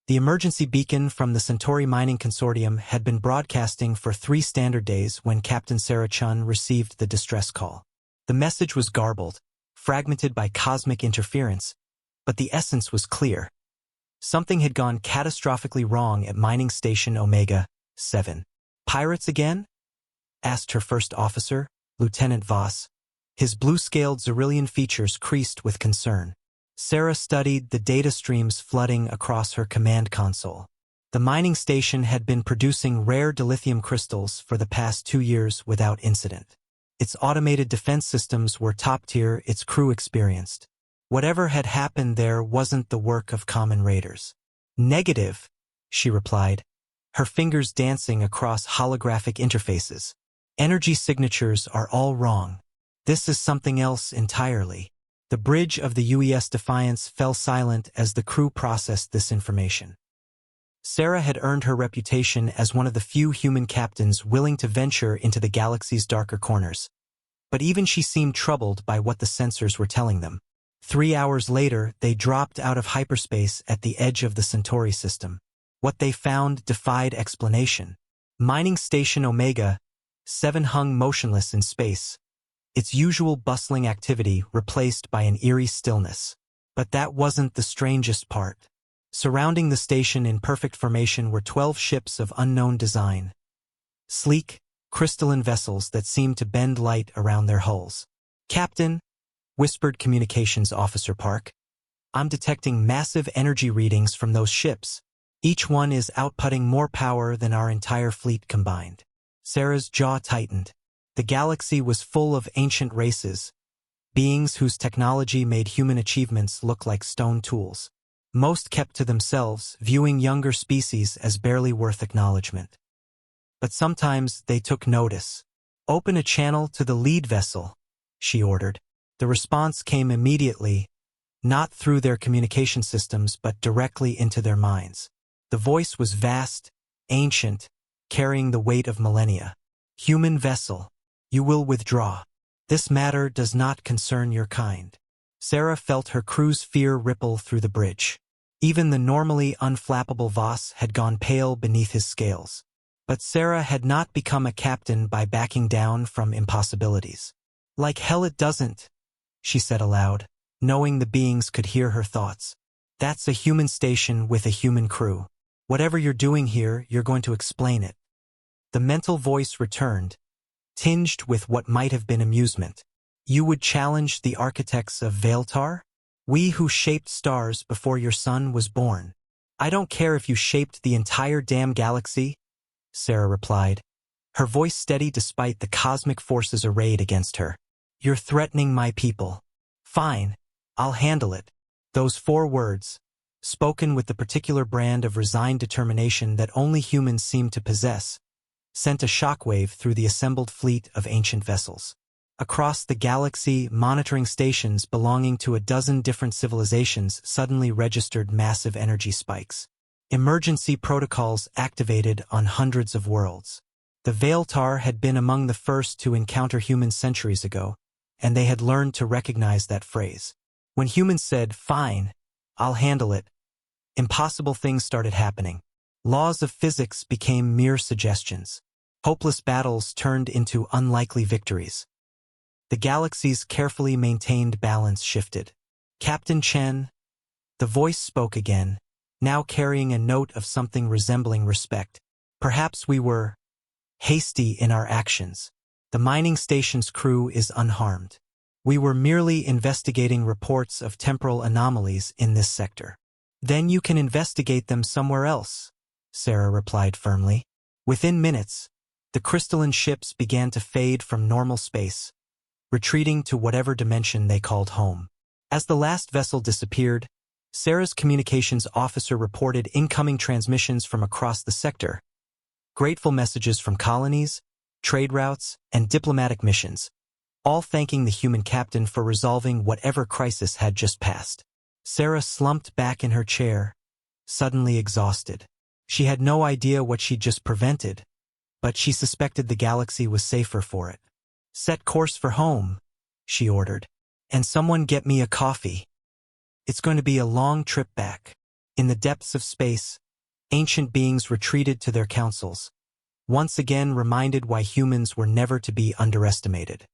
The emergency beacon from the Centauri Mining Consortium had been broadcasting for 3 standard days when Captain Sarah Chun received the distress call. The message was garbled, fragmented by cosmic interference, but the essence was clear. Something had gone catastrophically wrong at Mining Station Omega-7. "Pirates again?" asked her first officer, Lieutenant Voss. His blue-scaled Zerillion features creased with concern. Sarah studied the data streams flooding across her command console. The mining station had been producing rare dilithium crystals for the past 2 years without incident. Its automated defense systems were top-tier, its crew experienced. Whatever had happened there wasn't the work of common raiders. "Negative," she replied, her fingers dancing across holographic interfaces. "Energy signatures are all wrong. This is something else entirely." The bridge of the UES Defiance fell silent as the crew processed this information. Sarah had earned her reputation as one of the few human captains willing to venture into the galaxy's darker corners. But even she seemed troubled by what the sensors were telling them. 3 hours later, they dropped out of hyperspace at the edge of the Centauri system. What they found defied explanation. Mining Station Omega-7 hung motionless in space, its usual bustling activity replaced by an eerie stillness. But that wasn't the strangest part. Surrounding the station in perfect formation were 12 ships of unknown design. Sleek, crystalline vessels that seemed to bend light around their hulls. "Captain," whispered Communications Officer Park, "I'm detecting massive energy readings from those ships. Each one is outputting more power than our entire fleet combined." Sarah's jaw tightened. The galaxy was full of ancient races, beings whose technology made human achievements look like stone tools. Most kept to themselves, viewing younger species as barely worth acknowledgement. But sometimes they took notice. "Open a channel to the lead vessel," she ordered. The response came immediately, not through their communication systems but directly into their minds. The voice was vast, ancient, carrying the weight of millennia. "Human vessel. You will withdraw. This matter does not concern your kind." Sarah felt her crew's fear ripple through the bridge. Even the normally unflappable Voss had gone pale beneath his scales. But Sarah had not become a captain by backing down from impossibilities. "Like hell it doesn't," she said aloud, knowing the beings could hear her thoughts. "That's a human station with a human crew. Whatever you're doing here, you're going to explain it." The mental voice returned, tinged with what might have been amusement. "You would challenge the architects of Vailtar? We who shaped stars before your son was born. I don't care if you shaped the entire damn galaxy," Sarah replied, her voice steady despite the cosmic forces arrayed against her. "You're threatening my people. Fine, I'll handle it." Those 4 words, spoken with the particular brand of resigned determination that only humans seem to possess, sent a shockwave through the assembled fleet of ancient vessels. Across the galaxy, monitoring stations belonging to a dozen different civilizations suddenly registered massive energy spikes. Emergency protocols activated on hundreds of worlds. The Vailtar had been among the first to encounter humans centuries ago, and they had learned to recognize that phrase. When humans said, "Fine, I'll handle it," impossible things started happening. Laws of physics became mere suggestions. Hopeless battles turned into unlikely victories. The galaxy's carefully maintained balance shifted. "Captain Chen," the voice spoke again, now carrying a note of something resembling respect. "Perhaps we were hasty in our actions. The mining station's crew is unharmed. We were merely investigating reports of temporal anomalies in this sector." "Then you can investigate them somewhere else," Sarah replied firmly. Within minutes, the crystalline ships began to fade from normal space, retreating to whatever dimension they called home. As the last vessel disappeared, Sarah's communications officer reported incoming transmissions from across the sector, grateful messages from colonies, trade routes, and diplomatic missions, all thanking the human captain for resolving whatever crisis had just passed. Sarah slumped back in her chair, suddenly exhausted. She had no idea what she'd just prevented, but she suspected the galaxy was safer for it. "Set course for home," she ordered, "and someone get me a coffee. It's going to be a long trip back." In the depths of space, ancient beings retreated to their councils, once again reminded why humans were never to be underestimated.